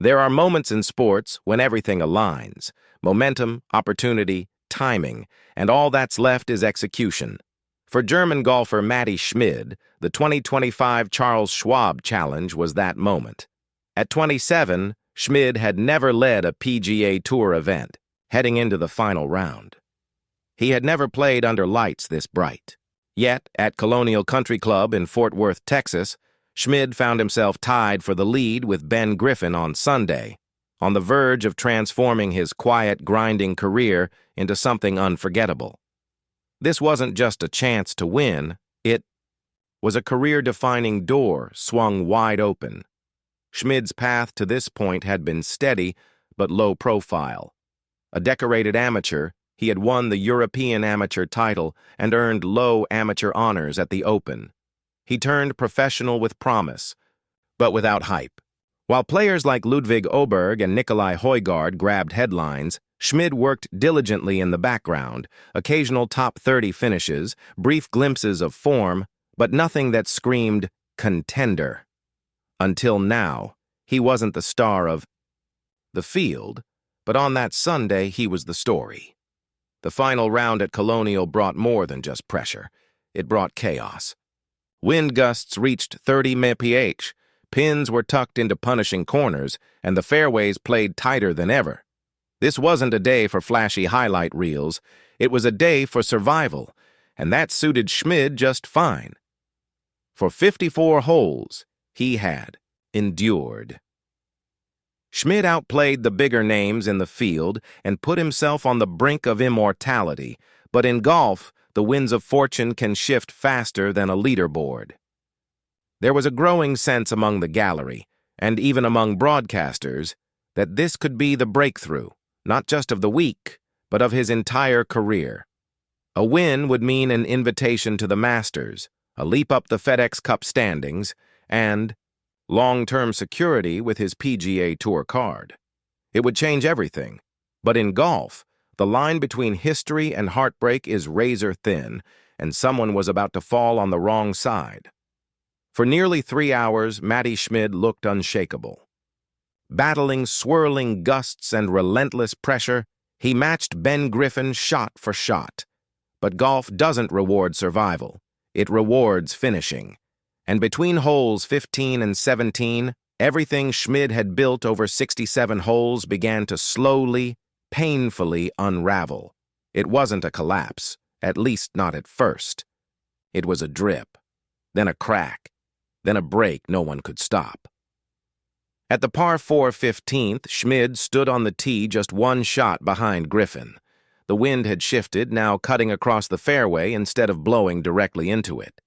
There are moments in sports when everything aligns: momentum, opportunity, timing, and all that's left is execution. For German golfer Matti Schmid, the 2025 Charles Schwab Challenge was that moment. At 27, Schmid had never led a PGA Tour event, heading into the final round. He had never played under lights this bright. Yet, at Colonial Country Club in Fort Worth, Texas, Schmid found himself tied for the lead with Ben Griffin on Sunday, on the verge of transforming his quiet, grinding career into something unforgettable. This wasn't just a chance to win, it was a career-defining door swung wide open. Schmid's path to this point had been steady, but low profile. A decorated amateur, he had won the European Amateur title and earned low amateur honors at the Open. He turned professional with promise, but without hype. While players like Ludwig Oberg and Nikolai Højgaard grabbed headlines, Schmid worked diligently in the background, occasional top 30 finishes, brief glimpses of form, but nothing that screamed contender. Until now, he wasn't the star of the field, but on that Sunday he was the story. The final round at Colonial brought more than just pressure. It brought chaos. Wind gusts reached 30 mph, pins were tucked into punishing corners, and the fairways played tighter than ever. This wasn't a day for flashy highlight reels. It was a day for survival, and that suited Schmid just fine. For 54 holes, he had endured. Schmid outplayed the bigger names in the field and put himself on the brink of immortality, but in golf, the winds of fortune can shift faster than a leaderboard. There was a growing sense among the gallery, and even among broadcasters, that this could be the breakthrough, not just of the week, but of his entire career. A win would mean an invitation to the Masters, a leap up the FedEx Cup standings, and long-term security with his PGA Tour card. It would change everything, but in golf, the line between history and heartbreak is razor thin, and someone was about to fall on the wrong side. For nearly 3 hours, Matti Schmid looked unshakable. Battling swirling gusts and relentless pressure, he matched Ben Griffin shot for shot. But golf doesn't reward survival. It rewards finishing. And between holes 15 and 17, everything Schmid had built over 67 holes began to slowly, painfully unravel. It wasn't a collapse, at least not at first. It was a drip, then a crack, then a break no one could stop. At the par 4 15th, Schmid stood on the tee just one shot behind Griffin. The wind had shifted, now cutting across the fairway instead of blowing directly into it.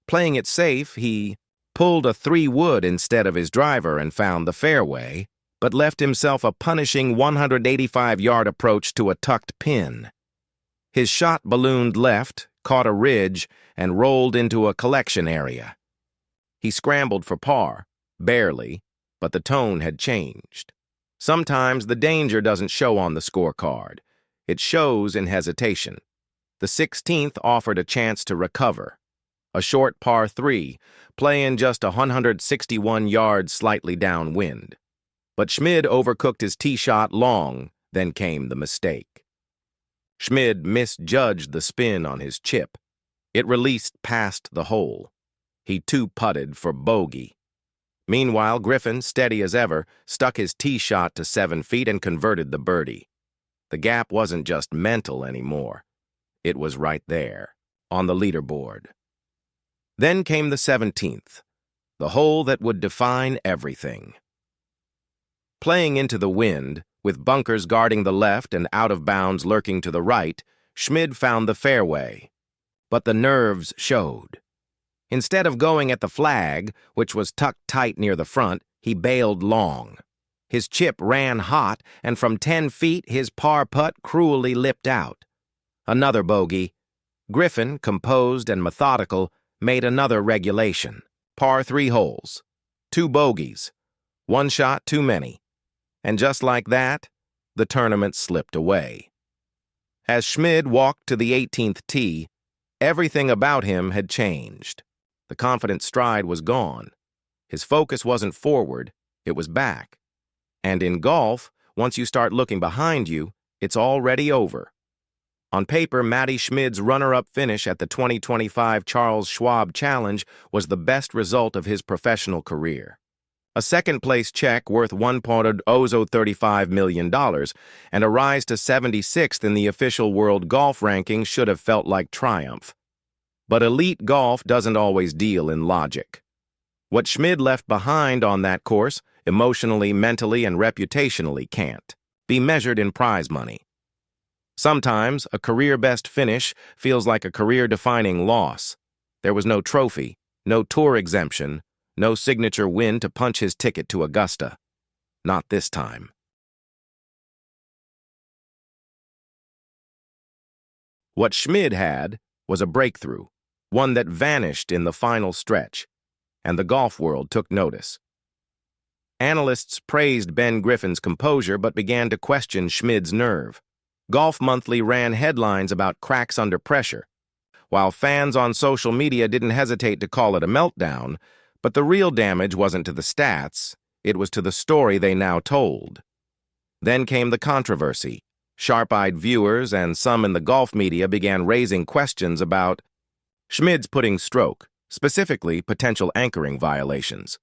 Playing it safe, he pulled a 3-wood instead of his driver and found the fairway, but left himself a punishing 185-yard approach to a tucked pin. His shot ballooned left, caught a ridge, and rolled into a collection area. He scrambled for par, barely, but the tone had changed. Sometimes the danger doesn't show on the scorecard. It shows in hesitation. The 16th offered a chance to recover. A short par 3, playing just 161 yards slightly downwind. But Schmid overcooked his tee shot long, then came the mistake. Schmid misjudged the spin on his chip. It released past the hole. He two-putted for bogey. Meanwhile, Griffin, steady as ever, stuck his tee shot to 7 feet and converted the birdie. The gap wasn't just mental anymore. It was right there, on the leaderboard. Then came the 17th, the hole that would define everything. Playing into the wind, with bunkers guarding the left and out of bounds lurking to the right, Schmid found the fairway. But the nerves showed. Instead of going at the flag, which was tucked tight near the front, he bailed long. His chip ran hot, and from 10 feet his par putt cruelly lipped out. Another bogey. Griffin, composed and methodical, made another regulation. Par 3 holes. 2 bogeys. 1 shot too many. And just like that, the tournament slipped away. As Schmid walked to the 18th tee, everything about him had changed. The confident stride was gone. His focus wasn't forward, it was back. And in golf, once you start looking behind you, it's already over. On paper, Matti Schmid's runner-up finish at the 2025 Charles Schwab Challenge was the best result of his professional career. A second-place check worth $1.35 million and a rise to 76th in the official world golf ranking should have felt like triumph. But elite golf doesn't always deal in logic. What Schmid left behind on that course, emotionally, mentally, and reputationally can't be measured in prize money. Sometimes, a career-best finish feels like a career-defining loss. There was no trophy, no tour exemption, no signature win to punch his ticket to Augusta. Not this time. What Schmid had was a breakthrough, one that vanished in the final stretch, and the golf world took notice. Analysts praised Ben Griffin's composure but began to question Schmid's nerve. Golf Monthly ran headlines about cracks under pressure, while fans on social media didn't hesitate to call it a meltdown, but the real damage wasn't to the stats, it was to the story they now told. Then came the controversy. Sharp-eyed viewers and some in the golf media began raising questions about Schmid's putting stroke, specifically potential anchoring violations.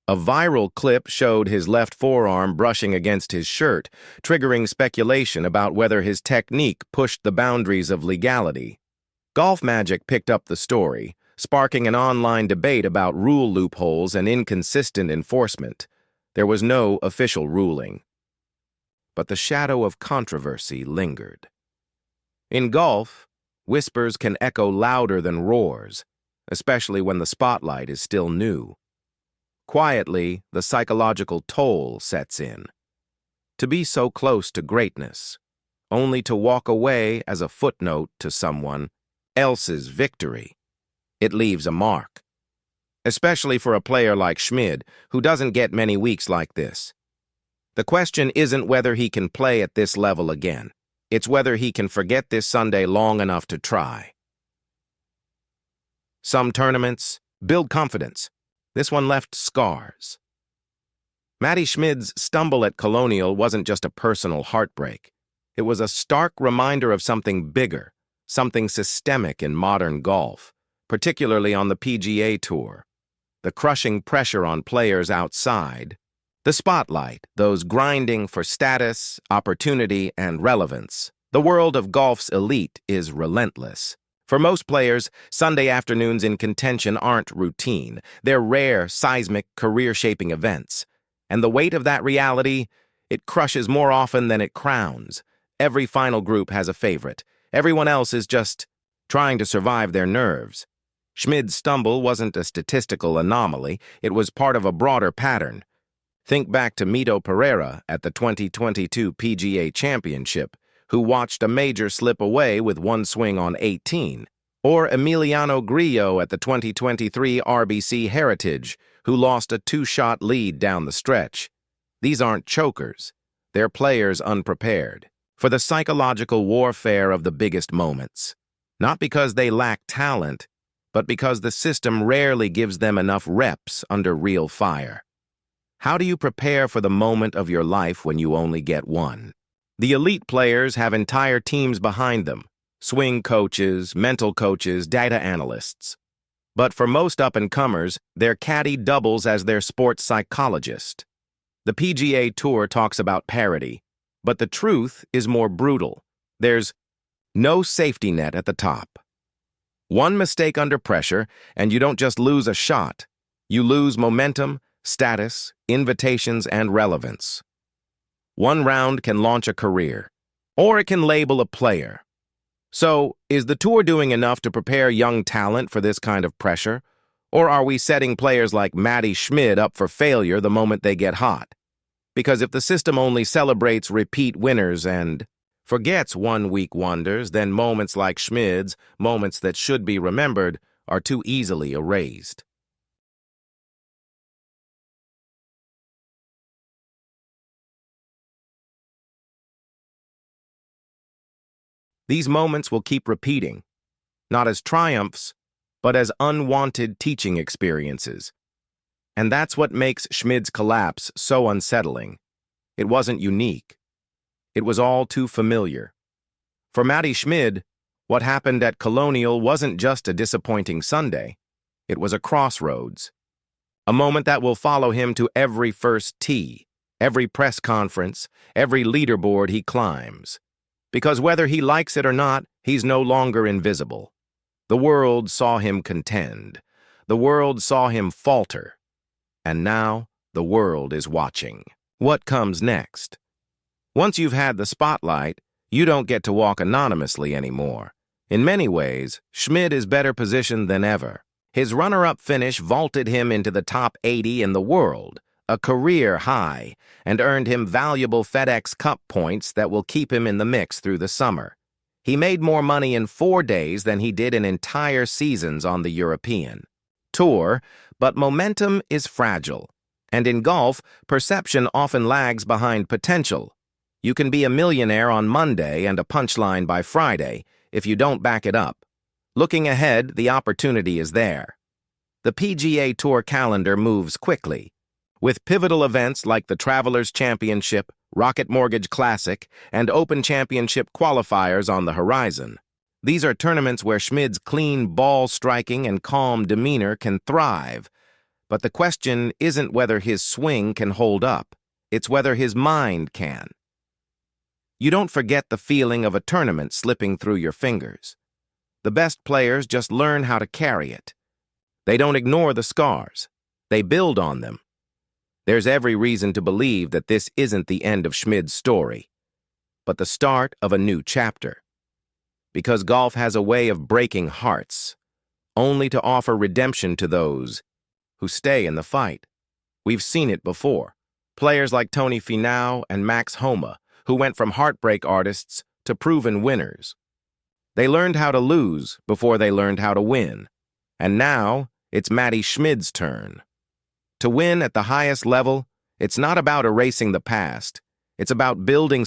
A viral clip showed his left forearm brushing against his shirt, triggering speculation about whether his technique pushed the boundaries of legality. Golf Magic picked up the story, sparking an online debate about rule loopholes and inconsistent enforcement. There was no official ruling. But the shadow of controversy lingered. In golf, whispers can echo louder than roars, especially when the spotlight is still new. Quietly, the psychological toll sets in. To be so close to greatness, only to walk away as a footnote to someone else's victory. It leaves a mark. Especially for a player like Schmid, who doesn't get many weeks like this. The question isn't whether he can play at this level again. It's whether he can forget this Sunday long enough to try. Some tournaments build confidence. This one left scars. Matti Schmid's stumble at Colonial wasn't just a personal heartbreak. It was a stark reminder of something bigger, something systemic in modern golf, particularly on the PGA Tour. The crushing pressure on players outside, the spotlight, those grinding for status, opportunity, and relevance. The world of golf's elite is relentless. For most players, Sunday afternoons in contention aren't routine. They're rare, seismic, career-shaping events. And the weight of that reality, it crushes more often than it crowns. Every final group has a favorite. Everyone else is just trying to survive their nerves. Schmid's stumble wasn't a statistical anomaly. It was part of a broader pattern. Think back to Mito Pereira at the 2022 PGA Championship, who watched a major slip away with one swing on 18, or Emiliano Grillo at the 2023 RBC Heritage, who lost a two-shot lead down the stretch. These aren't chokers. They're players unprepared for the psychological warfare of the biggest moments. Not because they lack talent, but because the system rarely gives them enough reps under real fire. How do you prepare for the moment of your life when you only get one? The elite players have entire teams behind them, swing coaches, mental coaches, data analysts. But for most up-and-comers, their caddy doubles as their sports psychologist. The PGA Tour talks about parity, but the truth is more brutal. There's no safety net at the top. One mistake under pressure, and you don't just lose a shot. You lose momentum, status, invitations, and relevance. One round can launch a career, or it can label a player. So, is the tour doing enough to prepare young talent for this kind of pressure? Or are we setting players like Matti Schmid up for failure the moment they get hot? Because if the system only celebrates repeat winners and forgets one-week wonders, then moments like Schmid's, moments that should be remembered, are too easily erased. These moments will keep repeating, not as triumphs, but as unwanted teaching experiences. And that's what makes Schmid's collapse so unsettling. It wasn't unique. It was all too familiar. For Matti Schmid, what happened at Colonial wasn't just a disappointing Sunday. It was a crossroads. A moment that will follow him to every first tee, every press conference, every leaderboard he climbs. Because whether he likes it or not, he's no longer invisible. The world saw him contend. The world saw him falter. And now, the world is watching. What comes next? Once you've had the spotlight, you don't get to walk anonymously anymore. In many ways, Schmid is better positioned than ever. His runner-up finish vaulted him into the top 80 in the world, a career high, and earned him valuable FedEx Cup points that will keep him in the mix through the summer. He made more money in 4 days than he did in entire seasons on the European Tour, but momentum is fragile. And in golf, perception often lags behind potential. You can be a millionaire on Monday and a punchline by Friday if you don't back it up. Looking ahead, the opportunity is there. The PGA Tour calendar moves quickly, with pivotal events like the Travelers Championship, Rocket Mortgage Classic, and Open Championship qualifiers on the horizon. These are tournaments where Schmid's clean ball striking and calm demeanor can thrive. But the question isn't whether his swing can hold up, it's whether his mind can. You don't forget the feeling of a tournament slipping through your fingers. The best players just learn how to carry it. They don't ignore the scars. They build on them. There's every reason to believe that this isn't the end of Schmid's story, but the start of a new chapter. Because golf has a way of breaking hearts, only to offer redemption to those who stay in the fight. We've seen it before. Players like Tony Finau and Max Homa, who went from heartbreak artists to proven winners. They learned how to lose before they learned how to win. And now, it's Matti Schmid's turn. To win at the highest level, it's not about erasing the past. It's about building